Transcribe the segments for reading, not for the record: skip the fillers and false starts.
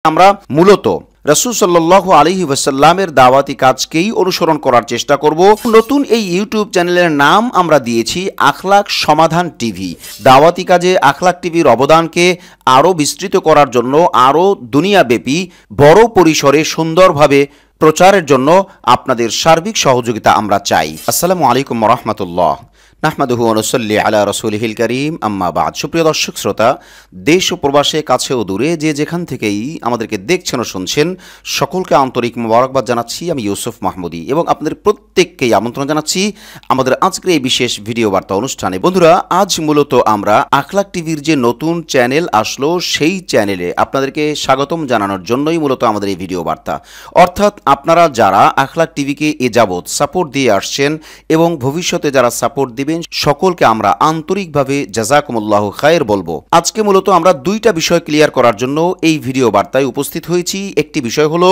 আমরা মূলত রাসূল সাল্লাল্লাহু আলাইহি ওয়াসাল্লামের দাওয়াতি কাজকেই অনুসরণ করার চেষ্টা করব। নতুন এই ইউটিউব চ্যানেলের নাম আমরা দিয়েছি আখলাক সমাধান টিভি। দাওয়াতি কাজে আখলাক টিভির অবদানকে আরও বিস্তৃত করার জন্য, আরও দুনিয়াব্যাপী বড় পরিসরে সুন্দরভাবে প্রচারের জন্য আপনাদের সার্বিক সহযোগিতা আমরা চাই। আসসালামু আলাইকুম ওয়া রাহমাতুল্লাহ। নাহমাদুহু ওয়া নুসাল্লি আলা রাসূলিহিল কারীম, আম্মা বা'দ। সুপ্রিয় দর্শক শ্রোতা, দেশ ও প্রবাসে, কাছে ও দূরে যে যেখান থেকেই আমাদেরকে দেখছেন ও শুনছেন, সকলকে আন্তরিক মোবারকবাদ জানাচ্ছি। আমি ইউসুফ মাহমুদী এবং আপনাদের প্রত্যেককেই আমন্ত্রণ জানাচ্ছি আমাদের আজকের এই বিশেষ ভিডিও বার্তা অনুষ্ঠানে। বন্ধুরা, আজ মূলত আমরা আখলাক টিভির যে নতুন চ্যানেল আসলো, সেই চ্যানেলে আপনাদেরকে স্বাগতম জানানোর জন্যই মূলত আমাদের এই ভিডিও বার্তা। অর্থাৎ আপনারা যারা আখলাক টিভিকে এ যাবৎ সাপোর্ট দিয়ে আসছেন এবং ভবিষ্যতে যারা সাপোর্ট দিবেন, সকলকে আমরা আন্তরিকভাবে জাযাকুমুল্লাহু খায়ের বলবো। আজকে মূলত আমরা দুইটা বিষয় ক্লিয়ার করার জন্য এই ভিডিও বার্তায় উপস্থিত হয়েছি। একটি বিষয় হলো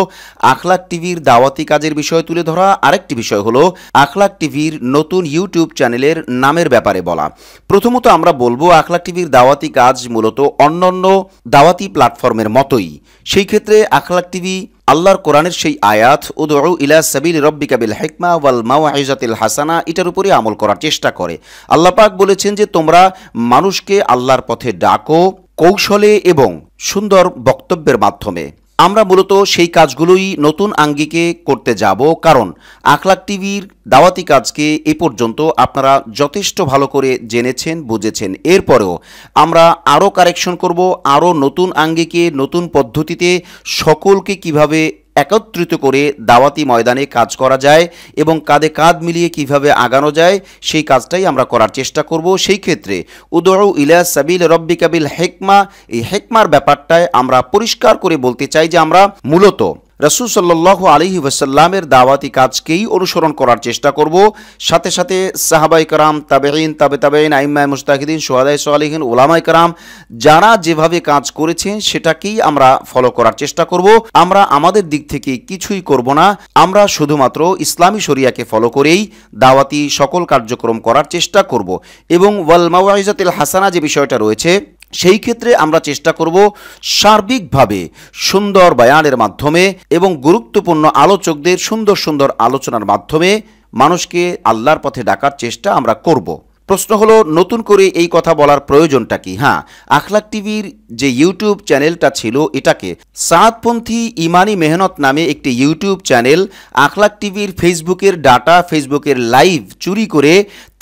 আখলাক টিভির দাওয়াতি কাজের বিষয় তুলে ধরা, আরেকটি বিষয় হলো আখলাক টিভির নতুন ইউটিউব চ্যানেলের নামের ব্যাপারে বলা। প্রথমত আমরা বলবো আখলাক টিভির দাওয়াতি কাজ মূলত অন্যান্য দাওয়াতি প্ল্যাটফর্মের মতোই। সেই ক্ষেত্রে আখলাক টিভি আল্লাহর কোরআনের সেই আয়াত উদউ ইলা সাবিলি রাব্বিকা বিল হিকমা ওয়াল মাওয়াইজাতিল হাসানা, এটার উপরে আমল করার চেষ্টা করে। আল্লাহ পাক বলেছেন যে তোমরা মানুষকে আল্লাহর পথে ডাকো কৌশলে এবং সুন্দর বক্তব্যের মাধ্যমে। আমরা মূলত সেই কাজগুলোই নতুন আঙ্গিকে করতে যাব, কারণ আখলাক টিভির দাওয়াতি কাজকে এ পর্যন্ত আপনারা যথেষ্ট ভালো করে জেনেছেন, বুঝেছেন। এরপরেও আমরা আরও কারেকশন করব, আরও নতুন আঙ্গিকে, নতুন পদ্ধতিতে সকলকে কিভাবে একত্রিত করে দাওয়াতি ময়দানে কাজ করা যায় এবং কাঁধে কাঁধ মিলিয়ে কিভাবে আগানো যায়, সেই কাজটাই আমরা করার চেষ্টা করব। সেই ক্ষেত্রে উদউ ইলা সাবিল রাব্বিকা বিল হিকমা, এই হিকমার ব্যাপারটায় আমরা পরিষ্কার করে বলতে চাই যে আমরা মূলত রাসূল সাল্লাল্লাহু আলাইহি ওয়াসাল্লামের দাওয়াতি কাজকেই অনুসরণ করার চেষ্টা করব। সাথে সাথে সাহাবায়ে কেরাম, তাবেঈন, তাবেঈন, আইম্মায়ে মুজতাহিদিন, শুহাদায়ে সালিহিন, উলামায়ে কেরাম যারা যেভাবে কাজ করেছেন সেটাকেই আমরা ফলো করার চেষ্টা করব। আমরা আমাদের দিক থেকে কিছুই করব না, আমরা শুধুমাত্র ইসলামী শরিয়াকে ফলো করেই দাওয়াতি সকল কার্যক্রম করার চেষ্টা করব। এবং ওয়াল মাওয়াইজাতিল হাসানা যে বিষয়টা রয়েছে, সেই ক্ষেত্রে আমরা চেষ্টা করব সার্বিকভাবে সুন্দর বয়ানের মাধ্যমে এবং গুরুত্বপূর্ণ আলোচকদের সুন্দর সুন্দর আলোচনার মাধ্যমে মানুষকে আল্লাহর পথে ডাকার চেষ্টা আমরা করব। প্রশ্ন হলো, নতুন করে এই কথা বলার প্রয়োজনটা কি? হ্যাঁ, আখলাক টিভির যে ইউটিউব চ্যানেলটা ছিল, এটাকে সাদপন্থী ইমানি মেহনত নামে একটি ইউটিউব চ্যানেল আখলাক টিভির ফেসবুকের ডাটা, ফেসবুকের লাইভ চুরি করে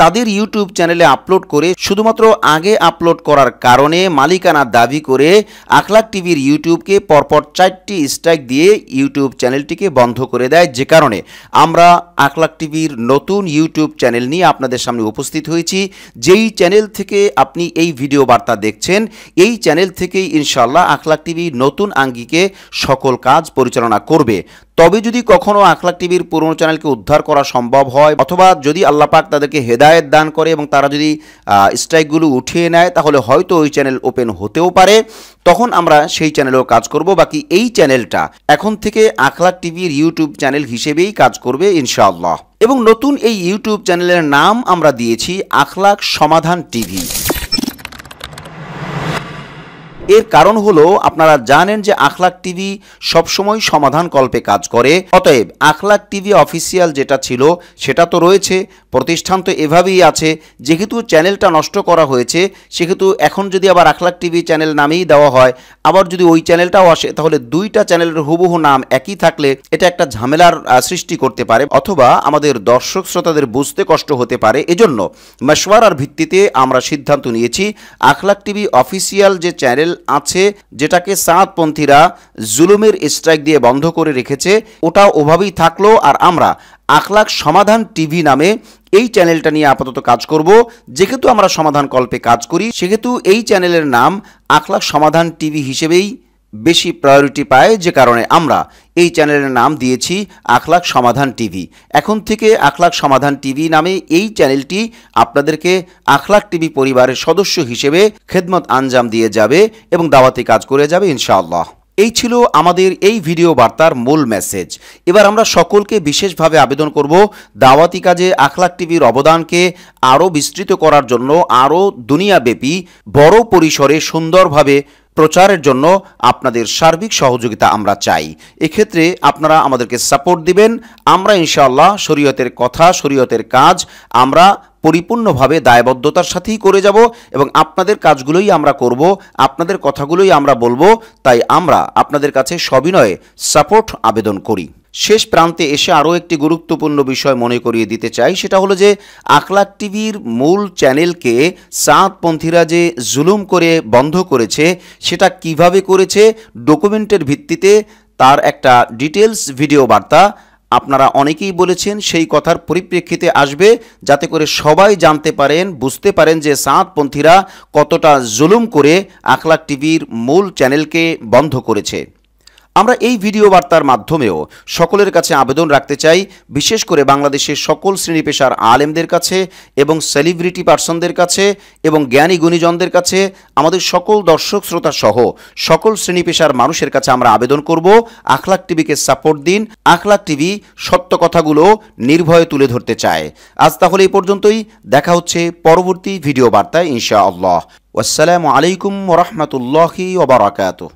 তাদের ইউটিউব চ্যানেলে আপলোড করে শুধুমাত্র আগে আপলোড করার কারণে মালিকানা দাবি করে আখলাক টিভির ইউটিউবকে পরপর 4টি স্ট্রাইক দিয়ে ইউটিউব চ্যানেলটিকে বন্ধ করে দেয়। যে কারণে আমরা আখলাক টিভির নতুন ইউটিউব চ্যানেল নিয়ে আপনাদের সামনে উপস্থিত হয়েছি। যেই চ্যানেল থেকে আপনি এই ভিডিও বার্তা দেখছেন, এই চ্যানেল থেকেই ইনশাআল্লাহ আখলাক টিভি নতুন আঙ্গিকে সকল কাজ পরিচালনা করবে। তবে যদি কখনো আখলাক টিভির পুরনো চ্যানেলকে উদ্ধার করা সম্ভব হয়, অথবা যদি আল্লাহ পাক তাদেরকে হেদায়েত দান করে এবং তারা যদি স্ট্রাইকগুলো উঠিয়ে নেয়, তাহলে হয়তো ওই চ্যানেল ওপেন হতেও পারে, তখন আমরা সেই চ্যানেলেও কাজ করব। বাকি এই চ্যানেলটা এখন থেকে আখলাক টিভির ইউটিউব চ্যানেল হিসেবেই কাজ করবে ইনশাআল্লাহ। এবং নতুন এই ইউটিউব চ্যানেলের নাম আমরা দিয়েছি আখলাক সমাধান টিভি। এর কারণ হলো, আপনারা জানেন যে আখলাক টিভি সবসময় সমাধান কল্পে কাজ করে। অতএব আখলাক টিভি অফিসিয়াল যেটা ছিল সেটা তো রয়েছে, প্রতিষ্ঠান তো এভাবেই আছে। যেহেতু চ্যানেলটা নষ্ট করা হয়েছে, সেহেতু এখন যদি আবার আখলাক টিভি চ্যানেল নামেই দেওয়া হয়, আবার যদি ওই চ্যানেলটাও আসে, তাহলে দুইটা চ্যানেলের হুবহু নাম একই থাকলে এটা একটা ঝামেলার সৃষ্টি করতে পারে, অথবা আমাদের দর্শক শ্রোতাদের বুঝতে কষ্ট হতে পারে। এজন্য মশওয়ারার ভিত্তিতে আমরা সিদ্ধান্ত নিয়েছি আখলাক টিভি অফিসিয়াল যে চ্যানেল আছে, যেটাকে সাদপন্থীরা জুলুমের স্ট্রাইক দিয়ে বন্ধ করে রেখেছে, ওটা ওভাবেই থাকলো। আর আমরা আখলাক সমাধান টিভি নামে এই চ্যানেলটা নিয়ে আপাতত কাজ করব। যেহেতু আমরা সমাধান কল্পে কাজ করি, সেহেতু এই চ্যানেলের নাম আখলাক সমাধান টিভি হিসেবেই বেশি প্রায়োরিটি পায়। যে কারণে আমরা এই চ্যানেলের নাম দিয়েছি আখলাক সমাধান টিভি। এখন থেকে আখলাক সমাধান টিভি নামে এই চ্যানেলটি আপনাদেরকে আখলাক টিভি পরিবারের সদস্য হিসেবে খেদমত আঞ্জাম দিয়ে যাবে এবং দাওয়াতি কাজ করে যাবে ইনশাআল্লাহ। এই ছিল আমাদের এই ভিডিও বার্তার মূল মেসেজ। এবার আমরা সকলকে বিশেষভাবে আবেদন করব দাওয়াতি কাজে আখলাক টিভির অবদানকে আরও বিস্তৃত করার জন্য, আরও দুনিয়াব্যাপী বড় পরিসরে সুন্দরভাবে প্রচারের জন্য আপনাদের সার্বিক সহযোগিতা আমরা চাই। এক্ষেত্রে আপনারা আমাদেরকে সাপোর্ট দিবেন। আমরা ইনশাআল্লাহ শরীয়তের কথা, শরীয়তের কাজ আমরা পরিপূর্ণভাবে দায়বদ্ধতার সাথেই করে যাব এবং আপনাদের কাজগুলোই আমরা করব, আপনাদের কথাগুলোই আমরা বলবো। তাই আমরা আপনাদের কাছে সবিনয়ে সাপোর্ট আবেদন করি। শেষ প্রান্তে এসে আরও একটি গুরুত্বপূর্ণ বিষয় মনে করিয়ে দিতে চাই, সেটা হলো যে আখলাক টিভির মূল চ্যানেলকে সাতপন্থীরা যে জুলুম করে বন্ধ করেছে, সেটা কিভাবে করেছে ডকুমেন্টের ভিত্তিতে তার একটা ডিটেলস ভিডিও বার্তা আপনারা অনেকেই বলেছেন সেই কথার পরিপ্রেক্ষিতে আসবে, যাতে করে সবাই জানতে পারেন, বুঝতে পারেন যে সাতপন্থীরা কতটা জুলুম করে আখলাক টিভির মূল চ্যানেলকে বন্ধ করেছে। আমরা এই ভিডিও বার্তার মাধ্যমেও সকলের কাছে আবেদন রাখতে চাই, বিশেষ করে বাংলাদেশের সকল শ্রেণী পেশার আলেমদের কাছে এবং সেলিব্রিটি পার্সনদের কাছে এবং জ্ঞানী গুণীজনদের কাছে, আমাদের সকল দর্শক শ্রোতা সহ সকল শ্রেণী পেশার মানুষের কাছে আমরা আবেদন করব, আখলাক টিভিকে সাপোর্ট দিন। আখলাক টিভি সত্য কথাগুলো নির্ভয়ে তুলে ধরতে চায়। আজ তাহলে এই পর্যন্তই, দেখা হচ্ছে পরবর্তী ভিডিও বার্তায় ইনশাআল্লাহ। আসসালামু আলাইকুম ওয়া রাহমাতুল্লাহি ওয়া বারাকাতুহু।